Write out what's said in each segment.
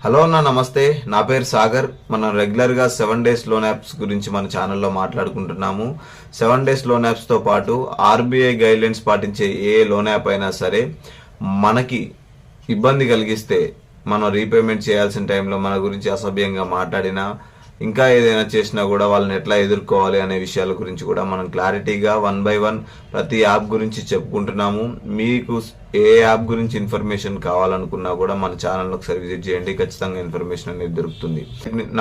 Hello అన్న, నమస్తే. నా పేరు సాగర్. మనం రెగ్యులర్గా 7 డేస్ లోన్ యాప్స్ గురించి మన ఛానల్లో మాట్లాడుకుంటున్నాము. 7 డేస్ లోన్ యాప్స్తో పాటు ఆర్బీఐ గైడ్లైన్స్ పాటించే ఏ లోన్ యాప్ అయినా సరే మనకి ఇబ్బంది కలిగిస్తే, మనం రీపేమెంట్ చేయాల్సిన టైంలో మన గురించి అసభ్యంగా మాట్లాడినా, ఇంకా ఏదైనా చేసినా కూడా వాళ్ళని ఎట్లా ఎదుర్కోవాలి అనే విషయాల గురించి కూడా మనం క్లారిటీగా 1 by 1 ప్రతి యాప్ గురించి చెప్పుకుంటున్నాము. మీకు ఏ యాప్ గురించి ఇన్ఫర్మేషన్ కావాలనుకున్నా కూడా మన ఛానల్ ఒకసారి విజిట్ చేయండి. ఖచ్చితంగా ఇన్ఫర్మేషన్ అనేది దొరుకుతుంది.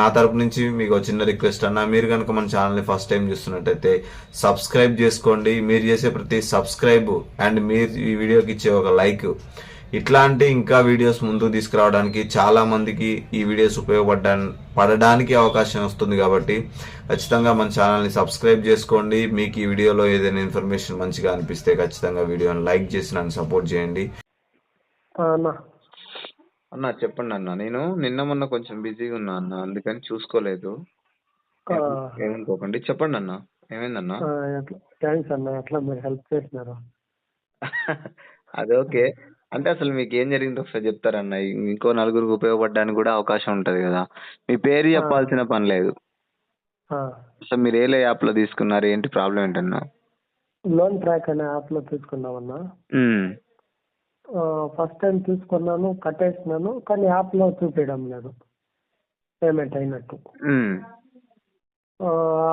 నా తరపు నుంచి మీకు ఒక చిన్న రిక్వెస్ట్ అన్న, మీరు కనుక మన ఛానల్ని ఫస్ట్ టైం చూస్తున్నట్టయితే సబ్స్క్రైబ్ చేసుకోండి. మీరు చేసే ప్రతి సబ్స్క్రైబ్ అండ్ మీరు ఈ వీడియోకి ఇచ్చే ఒక లైక్ ఇట్లాంటి ఇంకా వీడియోస్ ముందుకు తీసుకురావడానికి చాలా మందికి ఈ వీడియోస్ పడడానికి అవకాశం వస్తుంది. కాబట్టి ఖచ్చితంగా మన ఛానల్ని సబ్స్క్రైబ్ చేసుకోండి. మీకు ఈ వీడియోలో ఏదైనా ఇన్ఫర్మేషన్ మంచిగా అనిపిస్తే ఖచ్చితంగా వీడియోని లైక్ చేసి నన్ను సపోర్ట్ చేయండి. అన్న చెప్పండి అన్న. నేను నిన్న మొన్న కొంచెం బిజీగా ఉన్నా అన్న, అందుకని చూసుకోలేదు. ఏమనుకోకండి, చెప్పండి అన్న. ఏమైందన్న? థ్యాంక్స్ అన్న, అట్లా మీరు హెల్ప్ చేసినారు. అది ఓకే. అంటే అసలు మీకు ఏం జరిగిందో ఒకసారి చెప్తారన్న. ఇంకో నలుగురికి ఉపయోగపడడానికి కూడా అవకాశం ఉంటది కదా. మీ పేరు చెప్పాల్సిన పని లేదు. అసలు మీరు ఏ యాప్ లో తీసుకున్నారు, ఏంటి ప్రాబ్లం ఏంటన్నా? లోన్ ట్రాక్ అనే యాప్ లో తీసుకున్నామన్నా. ఫస్ట్ టైం తీసుకున్నాను, కట్టేసినాను, కానీ యాప్ లో చూపించడం లేదు పేమెంట్ అయినట్టు.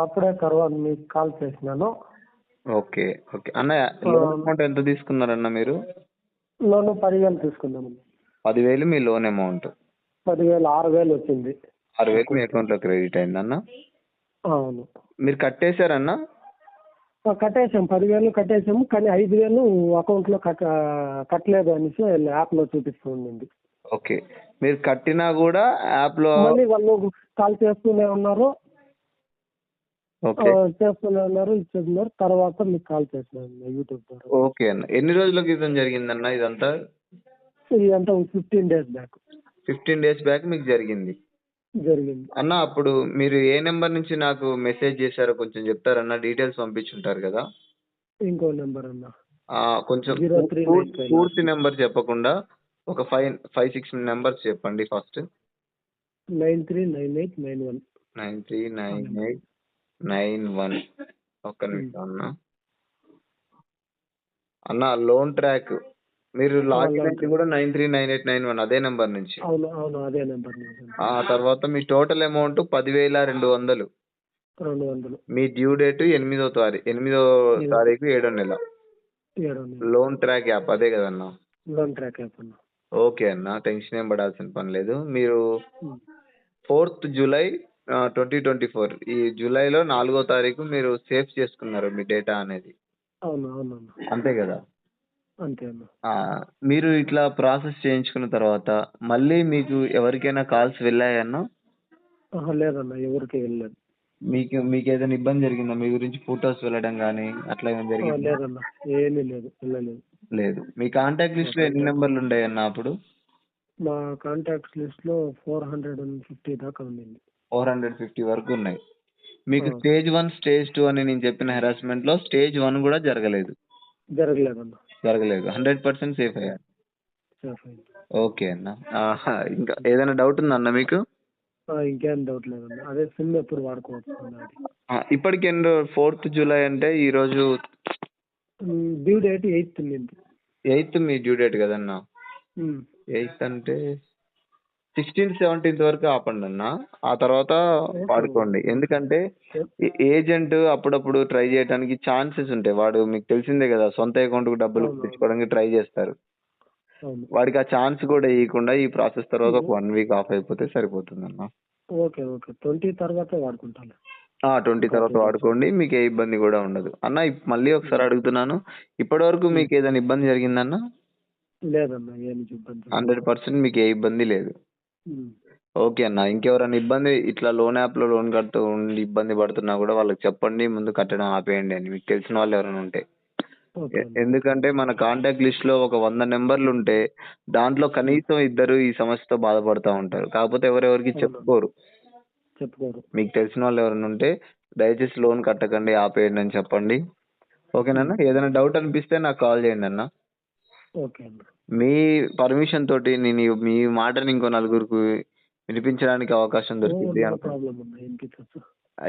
అప్పుడే తర్వాత మీకు కాల్ చేసినాను. ఓకే ఓకే అన్న. లోన్ అమౌంట్ ఎంత తీసుకున్నారన్న మీరు? లోన్ 10,000 తీసుకున్నామన్నా. 10,000 మీ లోన్ అమౌంట్? 10,000 6,000 వచ్చింది. 6,000 మీ అకౌంట్ లో క్రెడిట్ అయిందన్న? అవును. మీరు కట్టేశారన్నా? కట్టేసాం, 10,000 కట్టేసాము, కానీ 5,000 అకౌంట్ లో కట్టలేదు అనేసి యాప్ లో చూపిస్తూ ఉండింది. ఓకే, మీరు కట్టినా కూడా యాప్ లో మళ్ళీ వాళ్ళు కాల్ చేస్తూనే ఉన్నారు. చేస్తూనే ఉన్నారు, ఇచ్చేస్తున్నారు. తర్వాత మీకు కాల్ చేసినాను యూట్యూబ్ ద్వారా. ఓకే అన్న. ఎన్ని రోజుల క్రితం జరిగిందన్న ఇదంతా? ఇదంతా 15 days బ్యాక్. 15 days బ్యాక్ మీకు జరిగింది అన్న. అప్పుడు మీరు ఏ నెంబర్ నుంచి నాకు మెసేజ్ చేశారో కొంచెం చెప్తారన్న? డీటెయిల్స్ పంపించుంటారు కదా. ఇంకో నెంబర్ అన్న, కొంచెం పూర్తి నెంబర్ చెప్పకుండా ఒక 5-6 నెంబర్స్ చెప్పండి. ఫస్ట్ 939891. 939891. ఒక్క నిమిషం అన్న. అన్న లోన్ ట్రాక్ మీరు లాగిన్ అయింది కూడా 939891 అదే నెంబర్ నుంచి? అవును అవును, అదే నెంబర్ నుంచి. ఆ తర్వాత మీ టోటల్ అమౌంట్ 10,200. మీ డ్యూ డేట్ 8వ తారీఖు 7వ నెల. లోన్ ట్రాక్ యాప్ అదే కదన్నా? లోన్ ట్రాక్ యాప్ అన్న. ఓకే అన్న, టెన్షన్ ఏం పడాల్సిన పని లేదు. మీరు 4th July 2024 ఈ జూలైలో 4వ తారీఖు మీరు సేవ్ చేసుకున్నారు మీ డేటా అనేది. అవును అవును, అంతే కదా? అంతే అన్న. మీరు ఇట్లా ప్రాసెస్ చేయించుకున్న తర్వాత మళ్ళీ మీకు ఎవరికైనా కాల్స్ వెళ్ళాయన్నా? లేదన్న, ఎవరికి వెళ్ళలేదు. మీకు ఏదైనా ఇబ్బంది జరిగిందా? మీ గురించి ఫొటోస్ వెళ్ళడం కానీ అట్లా ఏమైనా జరిగిందా? లేదన్న, ఏమీ లేదు, వెళ్ళలేదు. లేదు. మీ కాంటాక్ట్ లిస్ట్ లో ఎన్ని నెంబర్లు ఉన్నాయన్న అప్పుడు? మా కాంటాక్ట్స్ లిస్ట్ లో 450 దాకా ఉండింది. 450 వరకు ఉన్నాయి. మీకు స్టేజ్ 1 స్టేజ్ 2 అని నేను చెప్పిన హెరాస్మెంట్ లో స్టేజ్ 1 కూడా జరగలేదు? జరగలేదు. 100% సేఫ్ అయ్యారు. ఓకే అన్న. ఇంకా ఏదైనా డౌట్ ఉందా అన్న మీకు? ఇంకేం డౌట్ లేదన్న, అదే సిమ్ ఎప్పుడు వాడుకోవచ్చు. ఇప్పటికి 4th July అంటే ఈ రోజు డ్యూ డేట్ 8th ఉండింది. 8th మీ డ్యూ డేట్ కదన్నా? 8th అంటే 16th 17th వరకు ఆపండి అన్న. ఆ తర్వాత వాడుకోండి. ఎందుకంటే ఏజెంట్ అప్పుడప్పుడు ట్రై చేయడానికి ఛాన్సెస్ ఉంటాయి. వాడు మీకు తెలిసిందే కదా, సొంత అకౌంట్ కు డబ్బులు తెచ్చుకోవడానికి ట్రై చేస్తారు. వాడికి ఆ ఛాన్స్ కూడా ఇవ్వకుండా ఈ ప్రాసెస్ తర్వాత ఒక 1 week ఆఫ్ అయిపోతే సరిపోతుంది అన్న. ఓకే ఓకే, 20 తర్వాత వాడుకుంటాను. 20 తర్వాత వాడుకోండి, మీకు ఏ ఇబ్బంది కూడా ఉండదు అన్న. మళ్ళీ ఒకసారి అడుగుతున్నాను, ఇప్పటి వరకు మీకు ఏదైనా ఇబ్బంది జరిగిందన్న? లేదన్న, ఏమి ఇబ్బంది. 100% మీకు ఏ ఇబ్బంది లేదు. ఓకే అన్న. ఇంకెవరైనా ఇబ్బంది ఇట్లా లోన్ యాప్ లో లోన్ కడుతూ ఉండి ఇబ్బంది పడుతున్నా కూడా వాళ్ళకి చెప్పండి, ముందు కట్టడం ఆపేయండి అని, మీకు తెలిసిన వాళ్ళు ఎవరైనా ఉంటే. ఎందుకంటే మన కాంటాక్ట్ లిస్ట్ లో ఒక 100 నెంబర్లు ఉంటే దాంట్లో కనీసం 2 ఈ సమస్యతో బాధపడుతూ ఉంటారు. కాకపోతే ఎవరెవరికి చెప్పుకోరు. మీకు తెలిసిన వాళ్ళు ఎవరైనా ఉంటే దయచేసి లోన్ కట్టకండి, ఆపేయండి అని చెప్పండి. ఓకేనన్నా? ఏదైనా డౌట్ అనిపిస్తే నాకు కాల్ చేయండి అన్న. మీ పర్మిషన్ తోటి నేను మీ మాటని ఇంకో నలుగురికి వినిపించడానికి అవకాశం దొరికింది నో అనుకుంటున్నాను. ప్రాబ్లం అన్న, వినిపించచ్చు.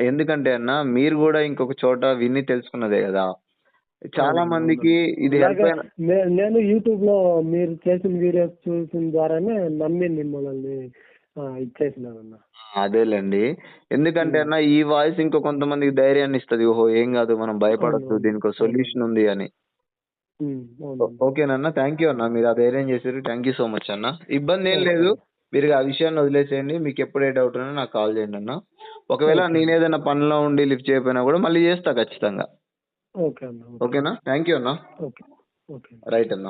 ఎందుకంటే అన్న మీరు కూడా ఇంకొక చోట విని తెలుసుకున్నదే కదా. చాలా మందికి ఇది హెల్ప్ అలాగే అయిన నేను యూట్యూబ్ లో మీరు చేసిన వీడియోస్ చూసిన ద్వారానే నమ్మి మిమ్మల్ని ఇచ్చేసినానన్న. అదేలేండి. ఎందుకంటే అన్న ఈ వాయిస్ ఇంకో కొంతమందికి ధైర్యాన్ని ఇస్తది. ఓహో! ఏం కాదు మనం భయపడొద్దు, అవునవును, దీనికో సొల్యూషన్ ఉంది అని. అవునన్న. ఓకేనన్న. థ్యాంక్ యూ అన్న. మీరు ఆ ధైర్యం చేశారు. థ్యాంక్ యూ సో మచ్ అన్న. ఇబ్బంది ఏం ఓకే లేదు. అన్న. మీరు ఆ విషయాన్ని వదిలేసేయండి. మీకు ఎప్పుడు ఏ డౌట్ ఉన్నా నాకు కాల్ చేయండి అన్న. ఒకవేళ ఓకే అన్న. నేనేదైనా పనిలో ఉండి లిఫ్ట్ చేయకపోయినా కూడా మళ్ళీ చేస్తా ఖచ్చితంగా. ఓకే అన్న. ఓకే. ఓకేనా? థ్యాంక్ యూ అన్న. ఓకే. ఓకే. రైట్ అన్న.